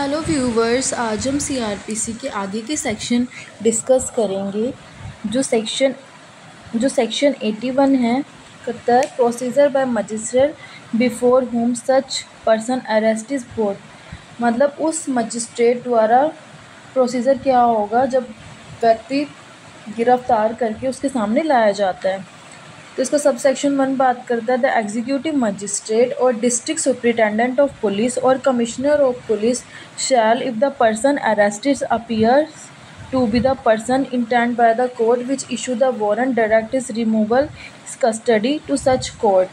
Hello viewers, आज हम CrPC के आगे के सेक्शन डिस्कस करेंगे। जो सेक्शन 81 है, कहता है procedure bye magistrate before home such person arrest is brought. मतलब उस मजिस्ट्रेट द्वारा प्रोसीजर क्या होगा जब व्यक्ति गिरफ्तार करके उसके सामने लाया जाता है। तो इसका सब सेक्शन 1 बात करता है द एग्जीक्यूटिव मजिस्ट्रेट और डिस्ट्रिक्ट सुपरिटेंडेंट ऑफ पुलिस और commissioner of police shall, if the person arrested appears to be the person intend by the court which issue the warrant, direct is removal custody to such court.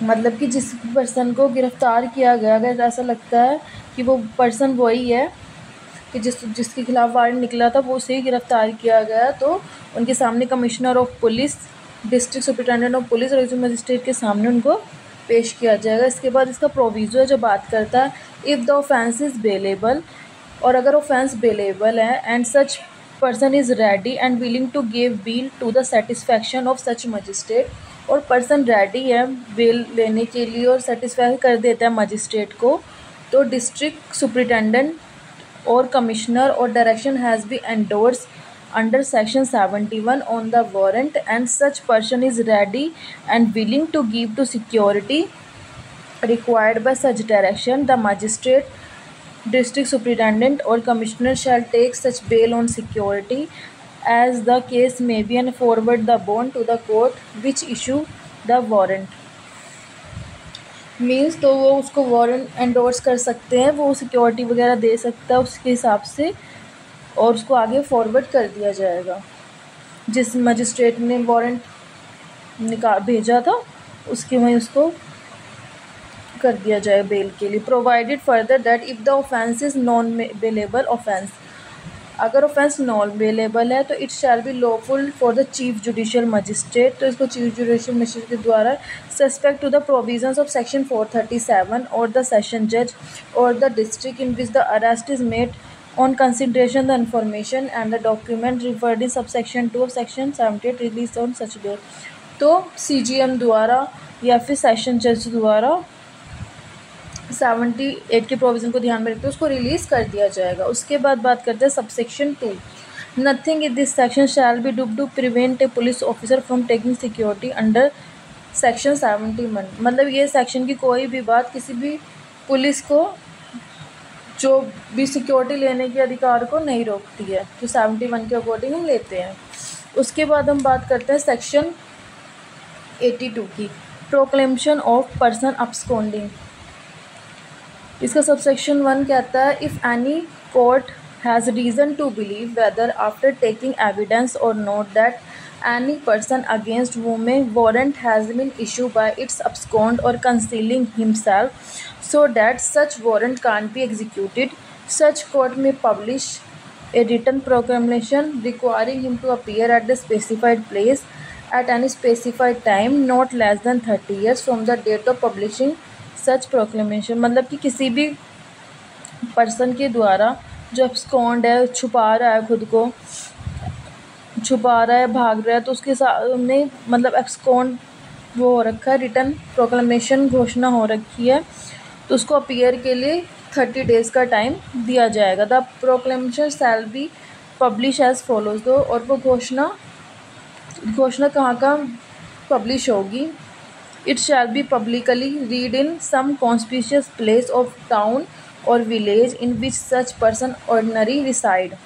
मतलब कि जिस person को गिरफ्तार किया गया, अगर ऐसा लगता है कि वो पर्सन वही है कि जिसके खिलाफ वारंट निकला था, वो उसे ही गिरफ्तार किया गया, तो उनके सामने commissioner of police, district superintendent of police और एग्जीक्यूटिव मजिस्ट्रेट के सामने उनको पेश किया जाएगा। इसके बाद इसका प्रोविजो है जो बात करता है if the offence is bailable, और अगर ऑफेंस बेलेबल है and such person is ready and willing to give bail to the satisfaction of such magistrate, और पर्सन रेडी है बेल लेने के लिए और सेटिस्फाई कर देता है मजिस्ट्रेट को, तो district superintendent or commissioner or direction has been endorsed under section 71 on the warrant and such person is ready and willing to give to security required by such direction, the magistrate, district superintendent or commissioner shall take such bail on security as the case may be and forward the bond to the court which issue the warrant। Means तो वो उसको warrant endorse कर सकते हैं, वो security वगैरह दे सकता है उसके हिसाब से, और उसको आगे फॉरवर्ड कर दिया जाएगा। जिस मजिस्ट्रेट ने वारंट भेजा था उसके वहीं उसको कर दिया जाए बेल के लिए। Provided further that if the offence is non bailable offence, अगर ऑफेंस नॉन बेलेबल है तो it shall be lawful for the chief judicial magistrate, तो इसको चीफ जुडिशियल मजिस्ट्रेट के द्वारा suspect to the provisions of section 437 और the session जज और the district in which the arrest is made on consideration the information and the document referred in subsection 2 of section 78 release on such bail. तो CGM द्वारा या फिर session जज द्वारा 78 के प्रोविज़न को ध्यान में रखते हुए उसको रिलीज़ कर दिया जाएगा। उसके बाद बात करते हैं subsection 2। Nothing in this section shall be do to prevent a police officer from taking security under section 71। मतलब ये सेक्शन की कोई भी बात किसी भी पुलिस को जो भी सिक्योरिटी लेने के अधिकार को नहीं रोकती है, जो 71 के अकॉर्डिंग हम लेते हैं। उसके बाद हम बात करते हैं सेक्शन 82 की, प्रोक्लेमेशन ऑफ पर्सन अब्सकॉन्डिंग। इसका सबसेक्शन 1 कहता है if any court has reason to believe whether after taking evidence और not that any person against whom a warrant has been issued by its abscond or concealing himself so that such warrant can't be executed, such court may publish a written proclamation requiring him to appear at the specified place at any specified time not less than 30 years from the date of publishing such proclamation. मतलब कि किसी भी person के द्वारा जो abscond है, छुपा रहा है, खुद को छुपा रहा है, भाग रहा है, तो उसके सामने मतलब एब्सकॉन्ड वो हो रखा है, रिटर्न प्रोक्लेमेशन घोषणा हो रखी है, तो उसको अपीयर के लिए 30 डेज़ का टाइम दिया जाएगा। The proclamation shall be publish as follows दो, और वो घोषणा कहाँ का पब्लिश होगी। It shall be publicly read in some conspicuous place of town or village in which such person ordinary reside।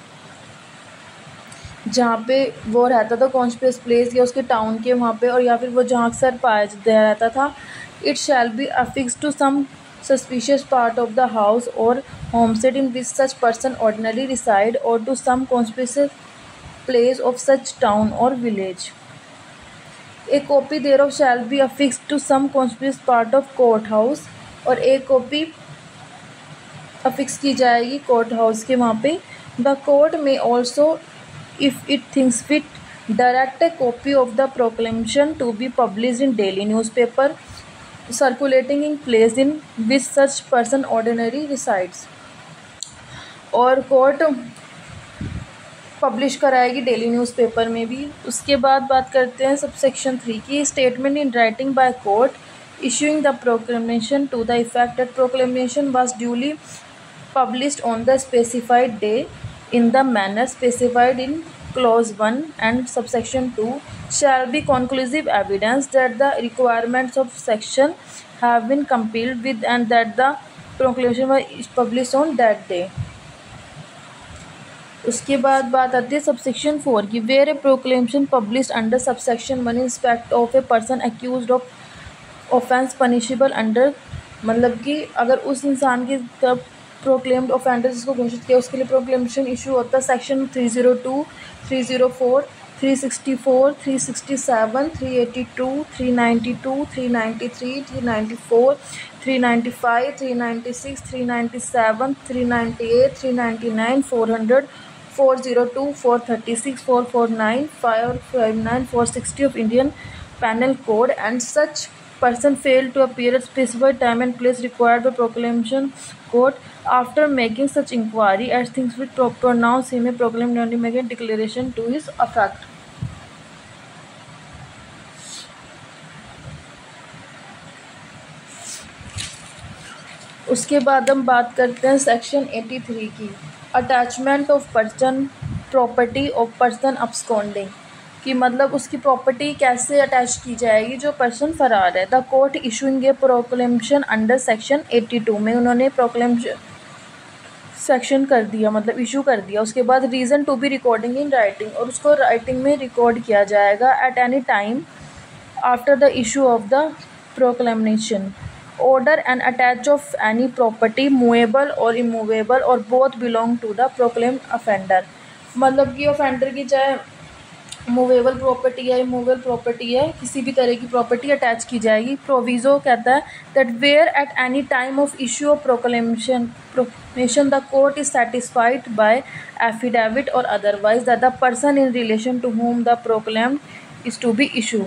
जहाँ पे वो रहता था कॉन्स्पिशियस प्लेस या उसके टाउन के वहाँ पे, और या फिर वो जहाँ अक्सर पाया रहता था। It shall be affixed to some suspicious part of the house or homestead in which such person ordinarily reside or to some conspicuous place of such town or village। A copy thereof shall be affixed to some conspicuous part of court house, और एक copy affix की जाएगी court house के वहाँ पे। The court में also if it thinks fit direct a copy of the proclamation to be publish in daily newspaper circulating in place in which such person ordinary resides, और court publish कराएगी daily newspaper में भी। उसके बाद बात करते हैं सबसेक्शन 3 की, statement in writing by court issuing the proclamation to the effect that proclamation was duly published on the specified day in the manner specified in clause 1 and subsection 2 shall be conclusive evidence that the requirements of section have been complied with and that the proclamation was published on that day. उसके बाद बात आती है subsection 4 की, where a proclamation published under subsection 1 in respect of a person accused of offence punishable under, मतलब कि अगर उस इंसान की तब प्रोक्लेम्ड ऑफेंडर जिसको घोषित किया उसके लिए प्रोक्लेमेशन इशू होता है section 302, 304, 364, 367, 382, 392, 393, 394, 395, 396, 397, 398, 399, 400, 402, 436, 449, 559, 460 of Indian Penal Code, and such person failed to appear at specified time and place required by proclamation court. After making such inquiry as things will pronounce him a proclaimed and make a declaration to his effect. उसके बाद हम बात करते हैं section 83 की, attachment of person property of person absconding, कि मतलब उसकी प्रॉपर्टी कैसे अटैच की जाएगी जो पर्सन फरार है. The court issuing A proclamation under section 82 में उन्होंने प्रोक्लेमेशन सेक्शन कर दिया, मतलब इशू कर दिया. उसके बाद reason to be recording in writing, और उसको राइटिंग में रिकॉर्ड किया जाएगा at any time after the issue of the proclamation. Order and attach of any property movable or immovable or both belong to the proclaimed offender, मतलब कि offender की चाहे movable property है इमूवेबल प्रॉपर्टी है किसी भी तरह की प्रॉपर्टी अटैच की जाएगी. प्रोविज़ो कहता है that where at any time of issue of proclamation the court is satisfied by affidavit और otherwise that the person in relation to whom the proclaimed is to be issue.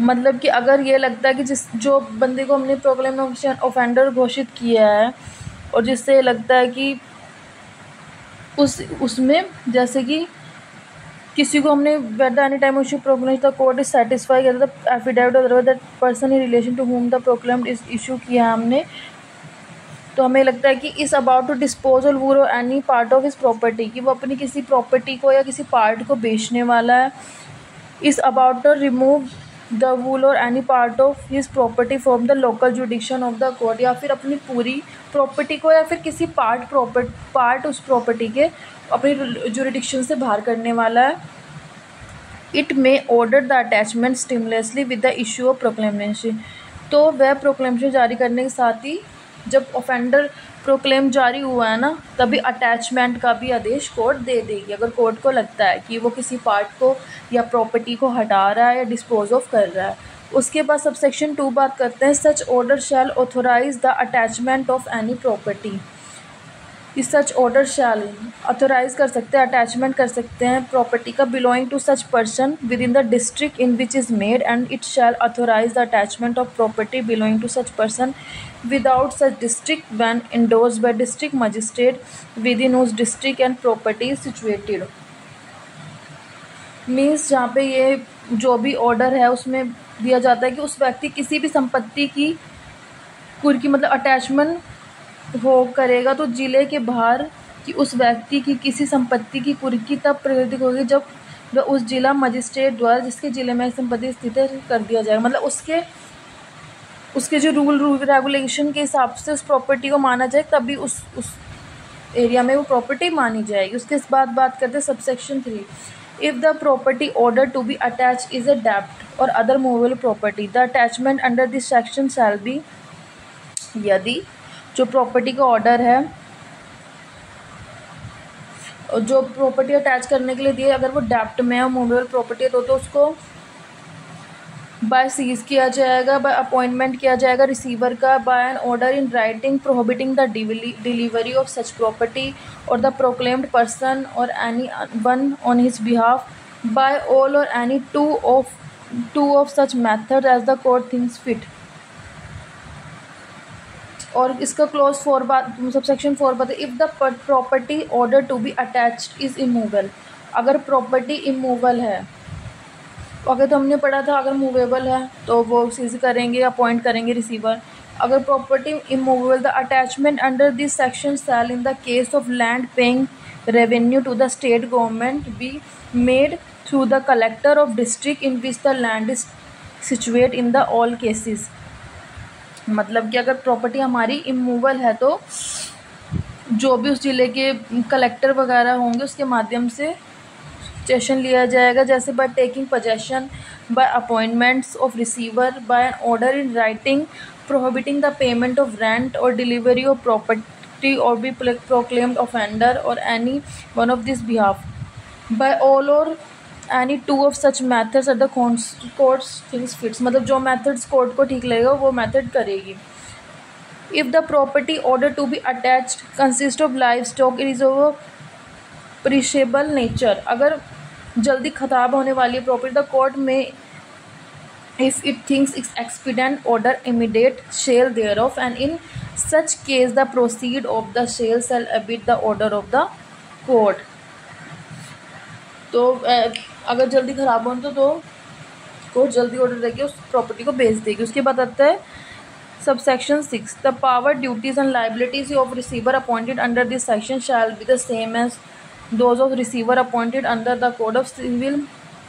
मतलब कि अगर ये लगता है कि जो बंदे को हमने प्रोक्लेमेशन ऑफेंडर घोषित किया है और जिससे लगता है कि उसमें जैसे कि किसी को हमने at any time issue proclamation the court is satisfy करता था affidavit otherwise that person in relation to whom the proclaimed is issue किया है हमने, तो हमें लगता है कि इस अबाउट टू डिस्पोजल वूल और any part of his property, कि वो अपनी किसी प्रॉपर्टी को या किसी पार्ट को बेचने वाला है. Is about to remove the whole और any part of his property from the local jurisdiction of the court, या फिर अपनी पूरी प्रॉपर्टी को या फिर किसी पार्ट उस प्रॉपर्टी के अपनी जुडिक्शन से बाहर करने वाला है. It may order the attachment simultaneously with the issue of proclamation, तो वह प्रोक्लेमेशन जारी करने के साथ ही जब ऑफेंडर प्रोक्लेम जारी हुआ है ना तभी अटैचमेंट का भी आदेश कोर्ट दे देगी, अगर कोर्ट को लगता है कि वो किसी पार्ट को या प्रॉपर्टी को हटा रहा है या डिस्पोज ऑफ कर रहा है. उसके बाद सबसेक्शन 2 बात करते हैं such order shall authorise the attachment of any property. इस सच ऑर्डर शैल ऑथोराइज कर सकते हैं अटैचमेंट कर सकते हैं प्रॉपर्टी का belonging to such person within the district in which is made and it shall authorise the attachment of property belonging to such person without such district when endorsed by district magistrate within whose district and property is situated. Means जहाँ पे ये जो भी order है उसमें दिया जाता है कि उस व्यक्ति किसी भी संपत्ति की कुर्की मतलब अटैचमेंट हो करेगा तो ज़िले के बाहर कि उस व्यक्ति की किसी संपत्ति की कुर्की तब प्रकृतिक होगी जब वह उस जिला मजिस्ट्रेट द्वारा जिसके ज़िले में संपत्ति स्थित है कर दिया जाएगा, मतलब उसके जो रूल रेगुलेशन के हिसाब से उस प्रॉपर्टी को माना जाए तभी उस एरिया में वो प्रॉपर्टी मानी जाएगी. उसके बाद बात करते हैं subsection 3, if the property order to be attach is a डेब्ट or other movable property the attachment under this section shall be, यदि जो प्रॉपर्टी का ऑर्डर है और जो प्रॉपर्टी अटैच करने के लिए दिए अगर वो डेब्ट में है और मूवेबल प्रॉपर्टी है तो उसको बाय सीज किया जाएगा, बाय अपॉइंटमेंट किया जाएगा रिसीवर का, by an order in writing prohibiting the delivery of such property और द प्रोक्लेम्ड पर्सन और any one on his behalf by all और any two of such method as the court thinks fit. और इसका clause 4 बात subsection 4 बात if the property order to be attached is immovable, अगर property immovable है अगर तो हमने पढ़ा था अगर मूवेबल है तो वो सीज करेंगे, अपॉइंट करेंगे रिसीवर। अगर property immovable, the attachment under this section shall in the case of land paying revenue to the state government be made through the collector of district in which the land is situate in the all cases. मतलब कि अगर property हमारी immovable है तो जो भी उस ज़िले के कलेक्टर वगैरह होंगे उसके माध्यम से स्टेशन लिया जाएगा, जैसे by taking possession, by appointments of receiver, by an order in writing prohibiting the payment of rent और डिलीवरी ऑफ प्रॉपर्टी और बी प्रोक्लेम्ड ऑफेंडर और any one of this behalf by all और any two of such methods at the court's things fits. मतलब जो methods court को ठीक लगेगा वो मैथड करेगी। If the property order to be attached consist of live stock, it is of perishable nature. अगर जल्दी ख़राब होने वाली प्रॉपर्टी, द कोर्ट में if it thinks it's expedient order immediate sale there of and in such case the proceed of the sale sale abide the order of the court. तो अगर जल्दी ख़राब हो तो कोर्ट जल्दी ऑर्डर देके उस प्रॉपर्टी को बेच देगी। उसके बाद आता है subsection 6, the power duties and liabilities of receiver appointed under this section shall be the same as those of receiver appointed under the code of civil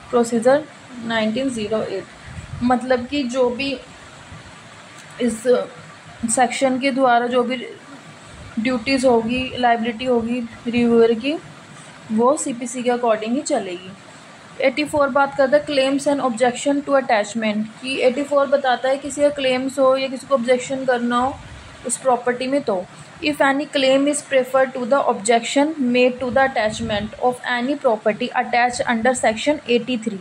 procedure 1908। मतलब कि जो भी इस सेक्शन के द्वारा जो भी ड्यूटीज़ होगी, लाइबिलिटी होगी रिव्यूअर की, वो सीपीसी के अकॉर्डिंग ही चलेगी। 84 बात करता है claims and objection to attachment की। 84 बताता है किसी का क्लेम्स हो या किसी को ऑब्जेक्शन करना हो उस प्रॉपर्टी में, तो if any claim is prefer to the objection made to the attachment of any property attach under section 83,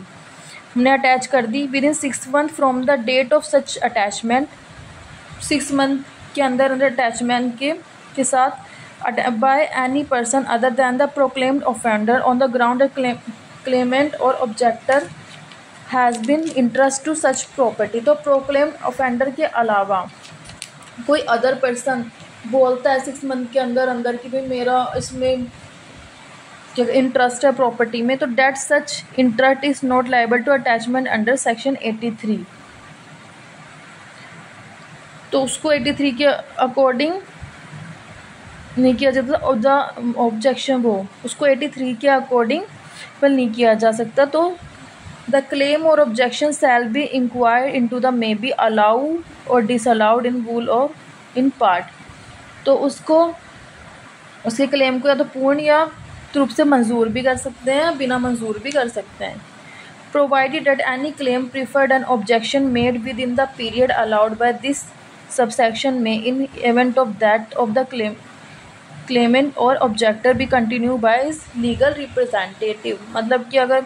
हमने अटैच कर दी within 6 month from the date of such attachment, 6 month के अंदर अटैचमेंट के साथ by any person other than the proclaimed offender on the ground claimant और objector has been interest to such property. तो proclaimed offender के अलावा कोई other person बोलता है 6 मंथ के अंदर कि भाई मेरा इसमें इंटरेस्ट है प्रॉपर्टी में, तो that such interest is not liable to attachment under section 83। तो उसको 83 के अकॉर्डिंग नहीं किया जाता, द ऑब्जेक्शन वो उसको 83 के अकॉर्डिंग पर नहीं किया जा सकता। तो the claim or objection shall B inquired into the may be allowed और डिसअलाउड इन फुल और इन पार्ट। तो उसको उसके क्लेम को या तो पूर्ण या रूप से मंजूर भी कर सकते हैं, बिना मंजूर भी कर सकते हैं। Provided that any claim preferred an objection made within the period allowed by this subsection में in event of that of the claimant और ऑब्जेक्टर भी continue by his legal representative. मतलब कि अगर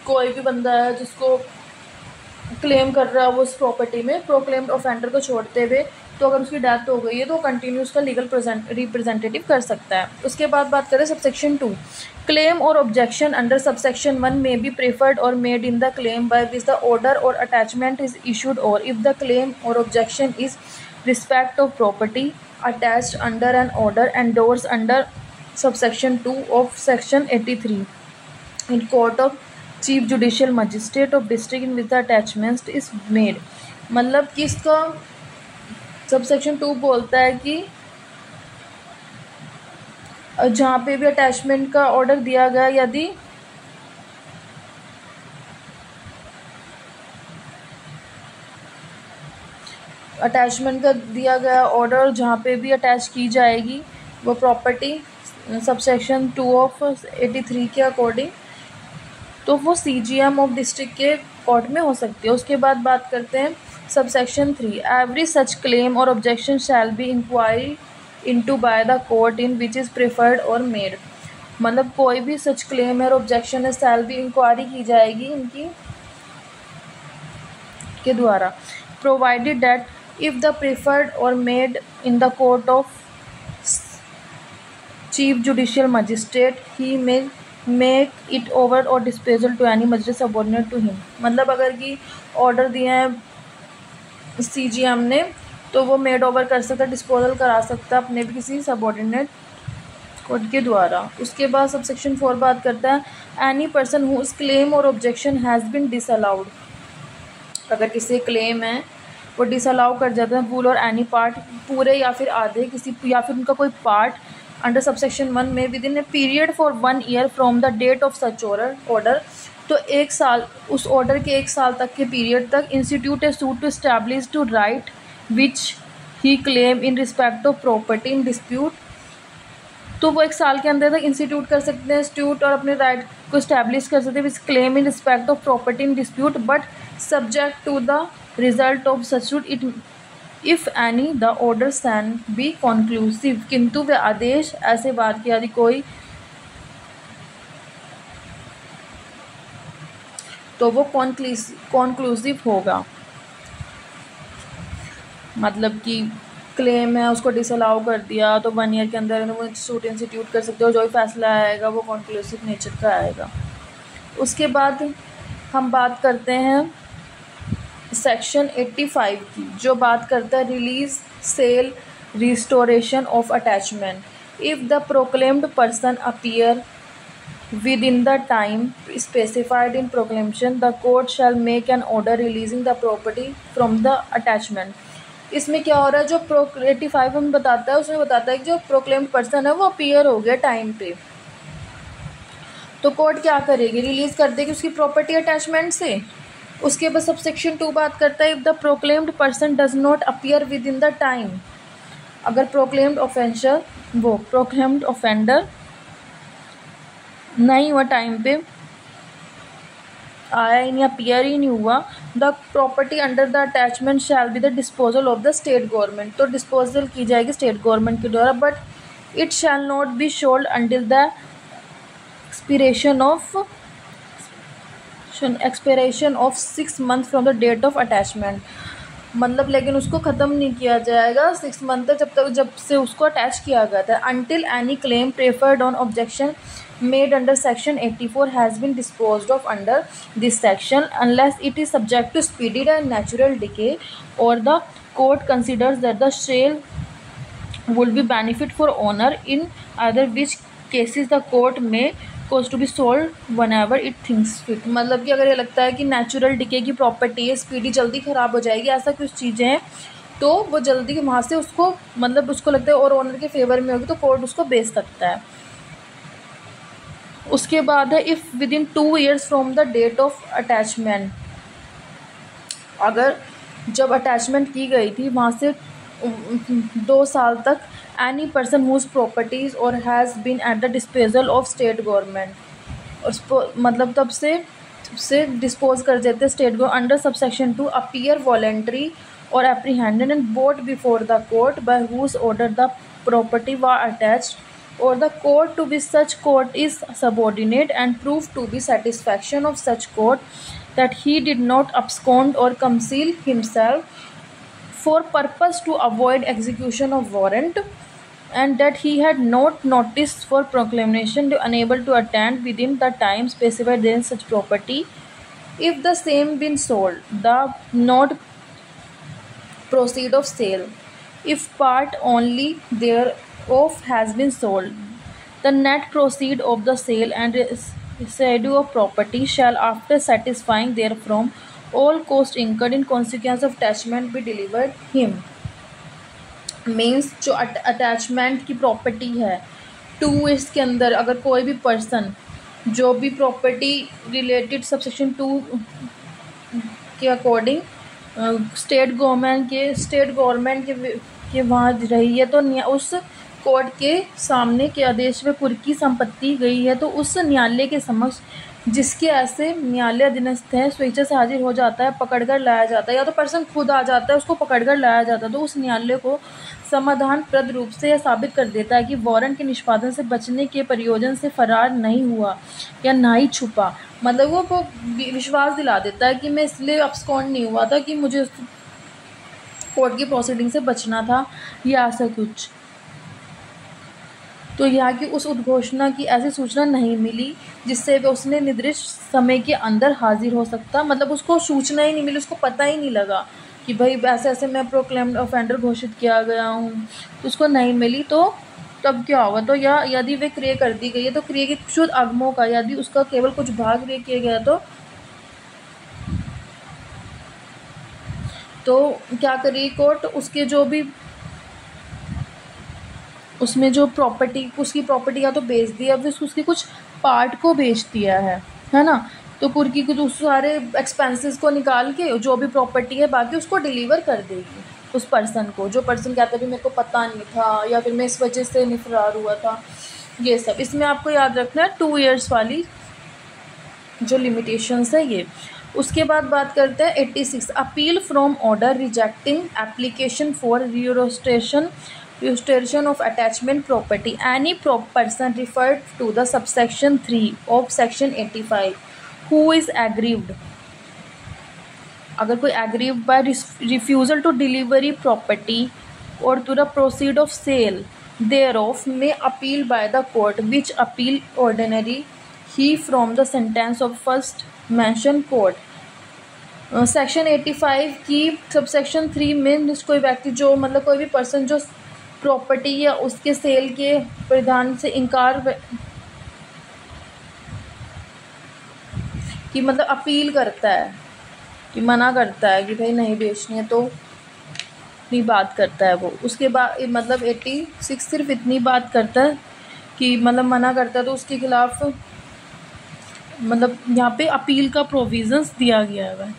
कोई भी बंदा है जिसको क्लेम कर रहा है वो उस प्रॉपर्टी में प्रोक्लेम्ड ऑफेंडर को छोड़ते हुए, तो अगर उसकी डेथ हो गई है तो कंटिन्यू उसका लीगल रिप्रेजेंटेटिव कर सकता है। उसके बाद बात करें subsection 2, claim or objection under subsection 1 में बी प्रेफर्ड और made in the claim by which the order or attachment is issued or if the claim or objection is respect of property attached under an order endorse under subsection 2 of section 83 in court of chief judicial magistrate of district in with the attachment is made. मतलब कि इसका subsection 2 बोलता है कि जहाँ पे भी attachment का ऑर्डर दिया गया, यदि अटैचमेंट का दिया गया ऑर्डर जहाँ पे भी अटैच की जाएगी वो प्रॉपर्टी सबसेक्शन 2 ऑफ 83 के अकॉर्डिंग, तो वो CGM ऑफ डिस्ट्रिक्ट के कोर्ट में हो सकती है। उसके बाद बात करते हैं subsection 3, every such claim or objection shall be inquiry into by the court in which is preferred और मेड। मतलब कोई भी सच क्लेम है और ऑब्जेक्शन है शैल बी इंक्वायरी की जाएगी इनकी के द्वारा, provided that if the preferred और made in the court of chief judicial magistrate he may make it over और disposal to any magistrate subordinate to him. मतलब अगर कि ऑर्डर दिए हैं CGM ने तो वो मेड ओवर कर सकता है, डिस्पोजल करा सकता है अपने भी किसी सबऑर्डिनेट कोर्ट के द्वारा। उसके बाद सब सेक्शन 4 बात करता है any person whose claim or objection has been disallowed. अगर किसी क्लेम है वो डिसअलाउ कर जाते हैं फुल और एनी पार्ट, पूरे या फिर आधे किसी या फिर उनका कोई पार्ट अंडर सबसेक्शन 1 में within a period for 1 year from the date of such order, तो 1 साल, उस ऑर्डर के 1 साल तक के पीरियड तक institute a suit to establish to right which he claim in respect of property in dispute. तो वो 1 साल के अंदर तक इंस्टीट्यूट कर सकते हैं इंस्टीट्यूट और अपने राइट को इस्टेब्लिश कर सकते हैं which claim in respect of property in dispute but subject to the result of such suit it if any the orders can be conclusive. किंतु वे आदेश ऐसे बात की यदि कोई तो वो कॉन्क्लूसिव होगा। मतलब कि क्लेम है उसको डिसअलाउ कर दिया तो 1 ईयर के अंदर वो सूट इंस्टीट्यूट कर सकते हो, जो भी फैसला आएगा वो कॉन्क्लूसिव नेचर का आएगा। उसके बाद हम बात करते हैं सेक्शन 85 की, जो बात करता है release sale restoration of attachment. If the proclaimed person appear within the time specified in proclamation, the court shall make an order releasing the property from the attachment। इसमें क्या हो रहा है, जो 85 में बताता है उसमें बताता है कि जो प्रोक्लेम्ड पर्सन है वो अपीयर हो गया टाइम पे, तो कोर्ट क्या करेगी, रिलीज़ कर देगी उसकी प्रॉपर्टी अटैचमेंट से। उसके बाद सब सेक्शन 2 बात करता है if the proclaimed person does not appear with in the time, अगर प्रोक्लेम्ड ऑफेंडर नहीं हुआ टाइम पे, आया ही नहीं, अपीयर ही नहीं हुआ, the property under the attachment shall be the disposal of the state government, तो डिस्पोजल की जाएगी स्टेट गवर्नमेंट के द्वारा, but it shall not be sold until the expiration of 6 months from the date of attachment. मतलब लेकिन उसको ख़त्म नहीं किया जाएगा 6 month तक, जब से उसको अटैच किया गया था। Until any claim preferred on objection made under section 84 has been disposed of under this section unless it is subject to speedy and natural decay or the court considers that the sale would be benefit for owner, in either which cases the court may cause to be sold whenever it thinks fit। मतलब कि अगर ये लगता है कि natural decay की property है, speedy जल्दी ख़राब हो जाएगी, ऐसा कुछ चीज़ें हैं, तो वो जल्दी वहाँ से उसको मतलब उसको लगता है और ओनर के फेवर में होगी तो कोर्ट उसको बेच सकता है। उसके बाद है if within 2 years from the date of attachment, अगर जब अटैचमेंट की गई थी वहाँ से 2 साल तक एनी पर्सन हुज प्रॉपर्टीज़ और has been at the disposal of state government, और मतलब तब से डिस्पोज कर देते state government under subsection 2 appear voluntary और apprehended and brought before the court by whose order the property were attached or the court to be such court is subordinate and proved to be satisfaction of such court that he did not abscond or conceal himself for purpose to avoid execution of warrant, and that he had not notice for proclamation to unable to attend within the time specified in such property, if the same been sold, the not proceed of sale, if part only thereof has been sold, the net proceed of the sale and residue of property shall, after satisfying therefrom all cost incurred in consequence of attachment, be delivered him। Means जो attachment की property है 2 years के अंदर अगर कोई भी person जो भी प्रॉपर्टी रिलेटेड सबसेक्शन 2 के अकॉर्डिंग स्टेट गवर्नमेंट के वहाँ रही है, तो उस कोर्ट के सामने के आदेश में पूरी की संपत्ति गई है, तो उस न्यायालय के समक्ष जिसके ऐसे न्यायालय अधीनस्थ है स्वेच्छा से हाजिर हो जाता है, पकड़कर लाया जाता है, या तो पर्सन खुद आ जाता है उसको पकड़कर लाया जाता है, तो उस न्यायालय को समाधानप्रद रूप से यह साबित कर देता है कि वारंट के निष्पादन से बचने के प्रयोजन से फरार नहीं हुआ या ना ही छुपा। मतलब वो विश्वास दिला देता है कि मैं इसलिए अब्सकॉन्ड नहीं हुआ था कि मुझे कोर्ट की प्रोसीडिंग से बचना था या ऐसा कुछ। तो यहाँ की उस उद्घोषणा की ऐसी सूचना नहीं मिली जिससे वह उसने निर्दिष्ट समय के अंदर हाजिर हो सकता, मतलब उसको सूचना ही नहीं मिली, उसको पता ही नहीं लगा कि भाई ऐसे ऐसे मैं प्रोक्लेम्ड ऑफेंडर घोषित किया गया हूँ, तो उसको नहीं मिली, तो तब क्या होगा, तो या यदि वे क्रय कर दी गई है तो क्रय के शुद्ध अगमों का यदि उसका केवल कुछ भाग क्रय किया गया तो क्या करेगी कोर्ट, उसके जो भी उसमें जो प्रॉपर्टी, उसकी प्रॉपर्टी या तो बेच दिया, फिर उसके कुछ पार्ट को बेच दिया है ना, तो कुर्की के उस सारे एक्सपेंसेस को निकाल के जो भी प्रॉपर्टी है बाकी उसको डिलीवर कर देगी उस पर्सन को, जो पर्सन कहता है कि मेरे को पता नहीं था या फिर मैं इस वजह से नहीं फरार हुआ था। ये सब इसमें आपको याद रखना है 2 इयर्स वाली जो लिमिटेशंस है ये। उसके बाद बात करते हैं 86 appeal from order rejecting application for restoration of attachment property any person referred to the subsection 3 of section 85 who is aggrieved, अगर कोई aggrieved by refusal to delivery property or to the proceed of sale thereof may appeal by the court which appeal ordinary he from the sentence of first mentioned court। Section 85 की subsection 3 में कोई व्यक्ति जो मतलब कोई भी person जो property या उसके सेल के परिधान से इनकार कि मतलब अपील करता है कि मना करता है कि भाई नहीं बेचनी है, तो इतनी बात करता है वो। उसके बाद मतलब 86 सिर्फ इतनी बात करता है कि मतलब मना करता है, तो उसके खिलाफ मतलब यहाँ पे अपील का प्रोविजंस दिया गया है।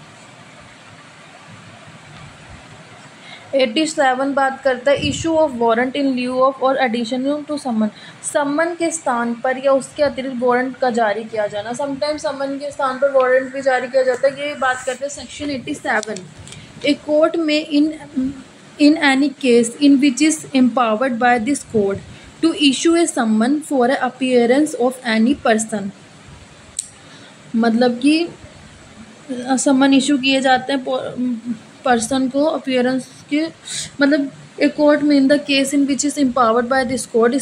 87 बात करता है issue of warrant in lieu of और एडिशनल टू समन, समन के स्थान पर या उसके अतिरिक्त वारंट का जारी किया जाना। समटाइम समन के स्थान पर वारंट भी जारी किया जाता है। ये बात करते हैं सेक्शन 87 ए कोर्ट में in any case in which is empowered by this code to issue a summon for a appearance of any person, मतलब कि समन इशू किए जाते हैं पर्सन को अपीयरेंस के, मतलब ए कोर्ट में इन the case in which is empowered by this court,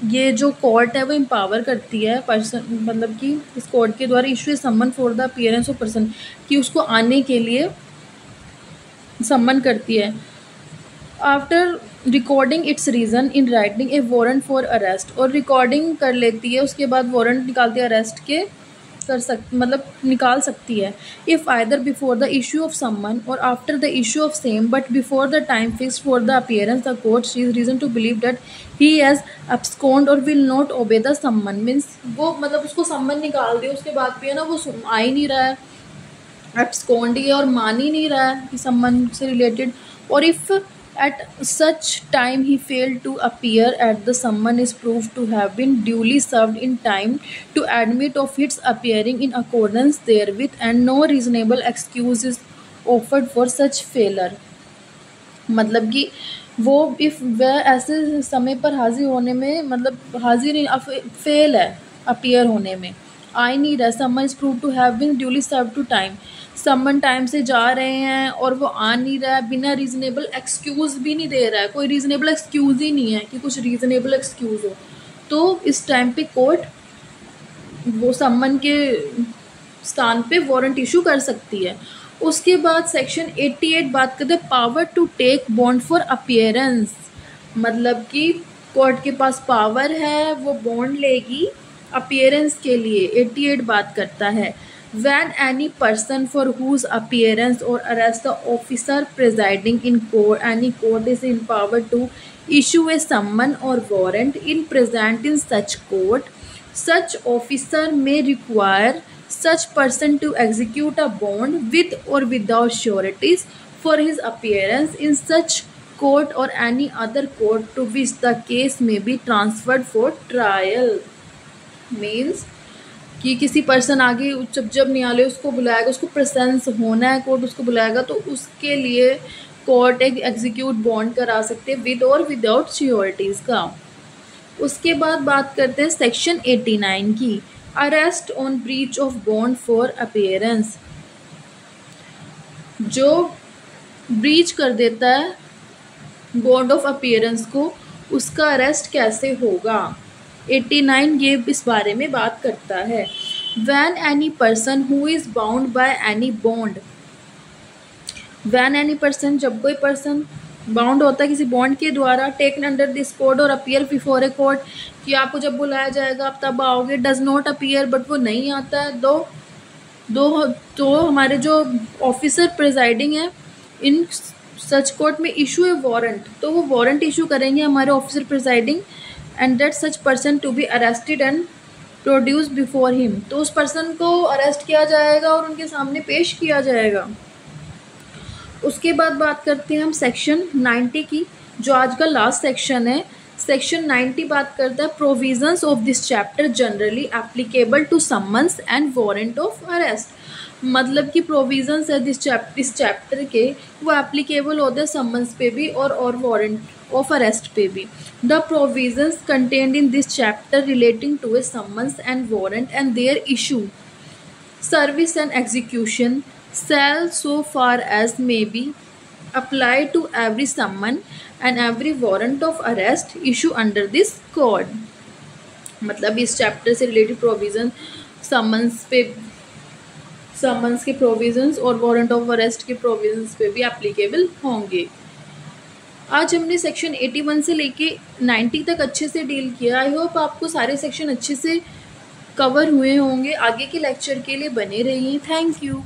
ये जो कोर्ट है वो एम्पावर करती है पर्सन, मतलब कि इस कोर्ट के द्वारा issue a summon for the appearance of person कि उसको आने के लिए समन करती है। After recording its reason in writing a warrant for arrest, और रिकॉर्डिंग कर लेती है उसके बाद वारंट निकालती है अरेस्ट के मतलब निकाल सकती है। If either before the issue of summon और after the issue of same but before the time fixed for the appearance the court she is reason to believe that he has absconded और will not obey the summon, means वो मतलब उसको समन निकाल दिया उसके बाद भी है ना वो आ ही नहीं रहा है, अब्सकॉन्ड ही है और मान ही नहीं रहा है कि समन से रिलेटेड। और if at such time he failed to appear at the summon is proved to have been duly served in time to admit of its appearing in accordance therewith and no reasonable excuse is offered for such failure, मतलब कि वो if वह ऐसे समय पर हाजिर होने में मतलब हाजिर नहीं फेल है अपीयर होने में, आ ही नहीं रहा, summon is prove to have been duly serve to time, summon time से जा रहे हैं और वो आ नहीं रहा है, बिना रीज़नेबल एक्सक्यूज़ भी नहीं दे रहा है, कोई रीज़नेबल एक्सक्यूज़ ही नहीं है कि कुछ रीज़नेबल एक्सक्यूज़ हो, तो इस टाइम पे कोर्ट वो समन के स्थान पे वारंट इशू कर सकती है। उसके बाद सेक्शन 88 बात करते हैं power to take bond for appearance, मतलब कि कोर्ट के पास पावर है वो बॉन्ड लेगी अपीयरेंस के लिए। 88 बात करता है when any person for whose appearance or arrest the officer presiding in court any court is empowered to issue a summon or warrant in present in such court, such officer may require such person to execute a bond with or without sureties for his appearance in such court or any other court to which the case may be transferred for trial। means कि किसी person आगे जब न्यायालय उसको बुलाएगा, उसको presence होना है, court उसको बुलाएगा तो उसके लिए कोर्ट एक एग्जीक्यूट बॉन्ड करा सकते हैं विद और विदाउट श्योरिटीज़ का। उसके बाद बात करते हैं सेक्शन 89 की arrest on breach of bond for appearance, जो ब्रीच कर देता है बॉन्ड ऑफ अपीयरेंस को उसका अरेस्ट कैसे होगा। 89 ये इस बारे में बात करता है when any person who is bound by any bond, when any person जब कोई पर्सन बाउंड होता है किसी बॉन्ड के द्वारा, टेकन अंडर दिस कोड और अपीयर बिफोर ए कोर्ट, कि आपको जब बुलाया जाएगा आप तब आओगे। डज नॉट अपीयर, बट वो नहीं आता है। तो हमारे जो ऑफिसर प्रिजाइडिंग है इन सच कोर्ट में इशू ए वारंट, तो वो वारंट इशू करेंगे हमारे officer presiding, and that such person to be arrested and produce before him, तो उस पर्सन को अरेस्ट किया जाएगा और उनके सामने पेश किया जाएगा। उसके बाद बात करते हैं हम सेक्शन 90 की, जो आज का लास्ट सेक्शन है। सेक्शन 90 बात करता है provisions of this chapter generally applicable to summons and warrant of arrest, मतलब कि प्रोविजंस है इस चैप्टर के वो एप्लीकेबल होते हैं समन्स पे भी और वारंट ऑफ अरेस्ट पे भी। The provisions contained in this chapter relating to a summons and warrant and their issue, service and execution shall so far as may be apply to every summon and every warrant of arrest issue under this code। मतलब इस chapter से related provision summons के provisions और warrant of arrest के provisions पे भी applicable होंगे। आज हमने सेक्शन 81 से लेके 90 तक अच्छे से डील किया। आई होप आपको सारे सेक्शन अच्छे से कवर हुए होंगे। आगे के लेक्चर के लिए बने रहिए। Thank you.